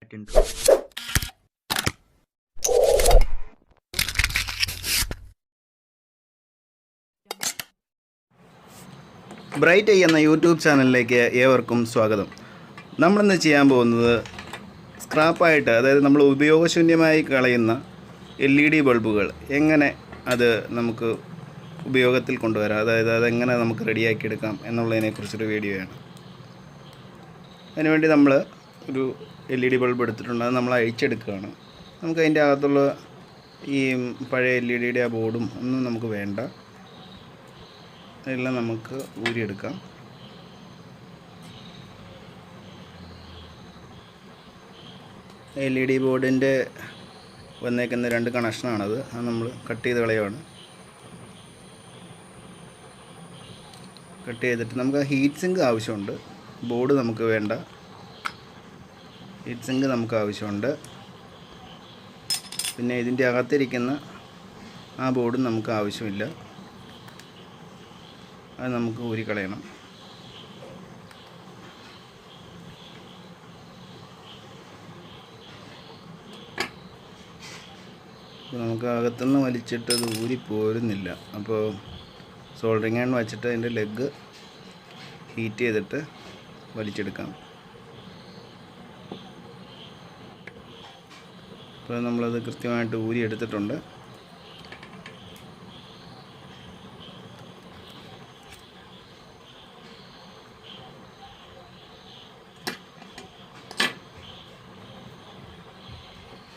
intro. Bright I എന്ന YouTube ചാനലിലേക്ക് ഏവർക്കും സ്വാഗതം. നമ്മളിന്ന് ചെയ്യാൻ പോകുന്നത് സ്ക്രാപ്പായിട്ട്, അതായത് നമ്മൾ ഉപയോഗശൂന്യമായി കളയുന്ന LED ബൾബുകൾ എങ്ങനെ അത് നമുക്ക് ഉപയോഗത്തിൽ കൊണ്ടുവരാം, അതായത് അതെങ്ങനെ നമുക്ക് റെഡിയാക്കി എടുക്കാം എന്നുള്ളതിനെക്കുറിച്ചൊരു വീഡിയോയാണ്. അതിനുവേണ്ടി നമ്മൾ ഒരു LED ബൾബ് എടുത്തിട്ടുണ്ട്. അത് നമ്മൾ അഴിച്ചെടുക്കുകയാണ്. നമുക്ക് അതിൻ്റെ അകത്തുള്ള ഈ പഴയ LEDയുടെ ആ ബോർഡും ഒന്നും നമുക്ക് വേണ്ട, എല്ലാം നമുക്ക് ഊരിയെടുക്കാം. LED ബോർഡിൻ്റെ വന്നേക്കുന്ന 2 കണക്ഷനാണത്. അത് നമ്മൾ കട്ട് ചെയ്ത് കളയുകയാണ്. കട്ട് ചെയ്തിട്ട് നമുക്ക് ഹീറ്റ് സിങ്ക് ആവശ്യമുണ്ട്. ബോർഡ് നമുക്ക് വേണ്ട, ഹീറ്റ് സിങ്ക് നമുക്ക് ആവശ്യമുണ്ട്. പിന്നെ ഇതിൻ്റെ അകത്തിരിക്കുന്ന ആ ബോർഡും നമുക്ക് ആവശ്യമില്ല, അത് നമുക്ക് ഊരിക്കളയണം. നമുക്ക് അകത്തുനിന്ന് വലിച്ചിട്ട് അത് ഊരി പോരുന്നില്ല. അപ്പോൾ സോൾഡറിങ് അയൺ വച്ചിട്ട് അതിൻ്റെ ലെഗ് ഹീറ്റ് ചെയ്തിട്ട് വലിച്ചെടുക്കാം. അപ്പോൾ നമ്മളത് കൃത്യമായിട്ട് ഊരി എടുത്തിട്ടുണ്ട്.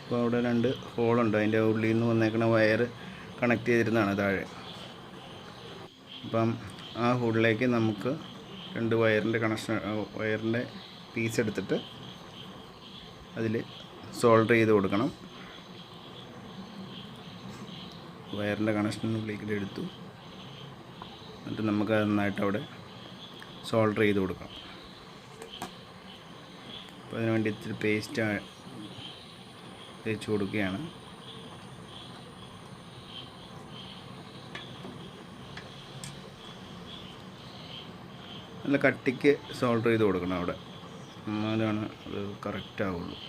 അപ്പോൾ അവിടെ 2 ഹോളുണ്ട്. അതിൻ്റെ ഉള്ളിൽ നിന്ന് വന്നേക്കുന്ന വയർ കണക്ട് ചെയ്തിരുന്നതാണ് താഴെ. അപ്പം ആ ഹോളിലേക്ക് നമുക്ക് 2 വയറിൻ്റെ പീസ് എടുത്തിട്ട് അതിൽ സോൾഡർ ചെയ്ത് കൊടുക്കണം. വയറിൻ്റെ കണക്ഷനുള്ളിലേക്ക് എടുത്തു, എന്നിട്ട് നമുക്ക് നന്നായിട്ട് അവിടെ സോൾഡർ ചെയ്ത് കൊടുക്കാം. അപ്പോൾ അതിന് വേണ്ടി ഇത്തിരി പേസ്റ്റ് തേച്ച് കൊടുക്കുകയാണ്. നല്ല കട്ടിക്ക് സോൾഡർ ചെയ്ത് കൊടുക്കണം അവിടെ, എന്നാലാണ് അത് കറക്റ്റ് ആവുള്ളൂ.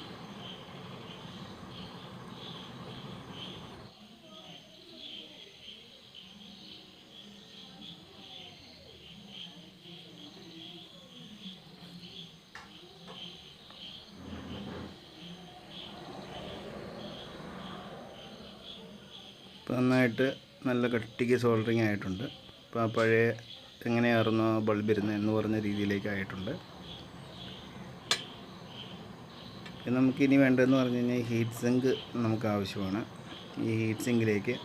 ഇപ്പോൾ നന്നായിട്ട് നല്ല കട്ടിക്ക് സോൾഡറിങ് ആയിട്ടുണ്ട്. ഇപ്പോൾ ആ പഴയ എങ്ങനെയായിരുന്നു ആ ബൾബ് ഇരുന്നത് എന്ന് പറഞ്ഞ രീതിയിലേക്ക് ആയിട്ടുണ്ട്. നമുക്കിനി വേണ്ടതെന്ന് പറഞ്ഞു കഴിഞ്ഞാൽ ഹീറ്റ് സിങ്ക് നമുക്ക് ആവശ്യമാണ്. ഈ ഹീറ്റ് സിങ്കിലേക്ക്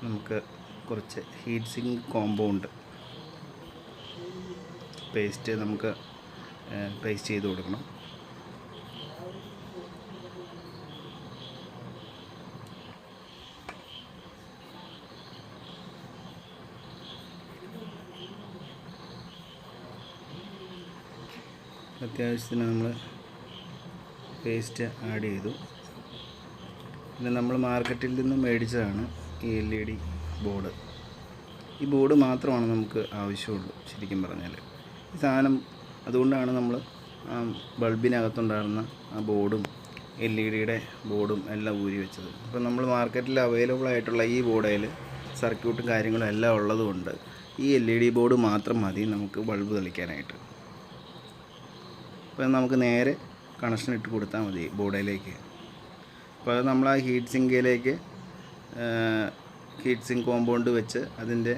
നമുക്ക് കുറച്ച് ഹീറ്റ് സിങ്ക് കോമ്പൗണ്ട് പേസ്റ്റ് നമുക്ക് പേസ്റ്റ് ചെയ്ത് കൊടുക്കണം. അത്യാവശ്യത്തിന് നമ്മൾ പേസ്റ്റ് ആഡ് ചെയ്തു. പിന്നെ നമ്മൾ മാർക്കറ്റിൽ നിന്ന് മേടിച്ചതാണ് ഈ LED ബോർഡ്. ഈ ബോർഡ് മാത്രമാണ് നമുക്ക് ആവശ്യമുള്ളൂ ശരിക്കും പറഞ്ഞാൽ. ഈ സാധനം അതുകൊണ്ടാണ് നമ്മൾ ആ ബൾബിനകത്തുണ്ടായിരുന്ന ആ ബോർഡും LEDയുടെ ബോർഡും എല്ലാം ഊരി വെച്ചത്. അപ്പോൾ നമ്മൾ മാർക്കറ്റിൽ അവൈലബിൾ ആയിട്ടുള്ള ഈ ബോർഡിൽ സർക്യൂട്ടും കാര്യങ്ങളും എല്ലാം ഉള്ളതുകൊണ്ട് ഈ LED ബോർഡ് മാത്രം മതി നമുക്ക് ബൾബ് തെളിക്കാനായിട്ട്. അപ്പോൾ നമുക്ക് നേരെ കണക്ഷൻ ഇട്ട് കൊടുത്താൽ മതി ബോർഡിലേക്ക്. അപ്പോൾ അത് നമ്മൾ ആ ഹീറ്റ് സിങ്ക് കോമ്പൗണ്ട് വെച്ച് അതിൻ്റെ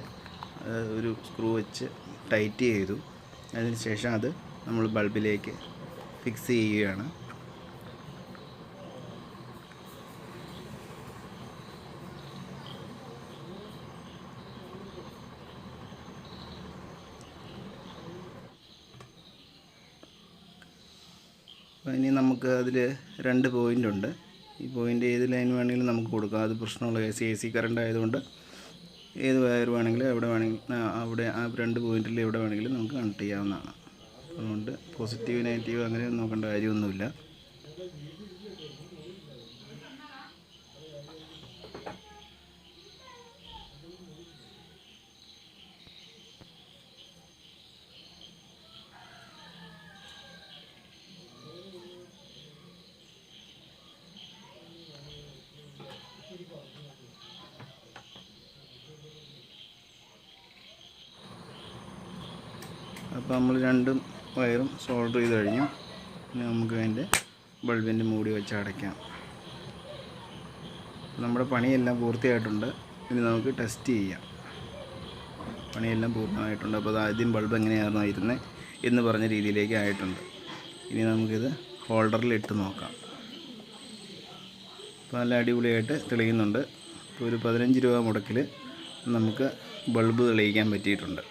ഒരു സ്ക്രൂ വെച്ച് ടൈറ്റ് ചെയ്തു. അതിന് ശേഷം അത് നമ്മൾ ബൾബിലേക്ക് ഫിക്സ് ചെയ്യുകയാണ്. അപ്പോൾ ഇനി നമുക്ക് അതിൽ 2 പോയിൻ്റ് ഉണ്ട്. ഈ പോയിൻ്റ് ഏത് ലൈൻ വേണമെങ്കിലും നമുക്ക് കൊടുക്കാം. അത് പ്രശ്നമുള്ള AC കറണ്ട് ആയതുകൊണ്ട് ഏത് വയർ വേണമെങ്കിലും എവിടെ വേണമെങ്കിലും അവിടെ ആ 2 പോയിൻറ്റിൽ എവിടെ വേണമെങ്കിലും നമുക്ക് കണക്ട് ചെയ്യാവുന്നതാണ്. അതുകൊണ്ട് പോസിറ്റീവ് നെഗറ്റീവ് അങ്ങനെ നോക്കേണ്ട കാര്യമൊന്നുമില്ല. അപ്പോൾ നമ്മൾ രണ്ടും വയറും സോൾഡർ ചെയ്ത് കഴിഞ്ഞു. ഇനി നമുക്ക് അതിൻ്റെ ബൾബിൻ്റെ മൂടി വെച്ച് അടയ്ക്കാം. നമ്മുടെ പണിയെല്ലാം പൂർത്തിയായിട്ടുണ്ട്. ഇനി നമുക്ക് ടെസ്റ്റ് ചെയ്യാം. പണിയെല്ലാം പൂർണ്ണമായിട്ടുണ്ട്. അപ്പോൾ അത് ആദ്യം ബൾബ് എങ്ങനെയായിരുന്നു ഇരുന്നത് എന്ന് പറഞ്ഞ രീതിയിലേക്ക് ആയിട്ടുണ്ട്. ഇനി നമുക്കിത് ഹോൾഡറിൽ ഇട്ട് നോക്കാം. അപ്പോൾ നല്ല അടിപൊളിയായിട്ട് തെളിയുന്നുണ്ട്. ഇപ്പോൾ ഒരു 15 രൂപ മുടക്കിൽ നമുക്ക് ബൾബ് തെളിയിക്കാൻ പറ്റിയിട്ടുണ്ട്.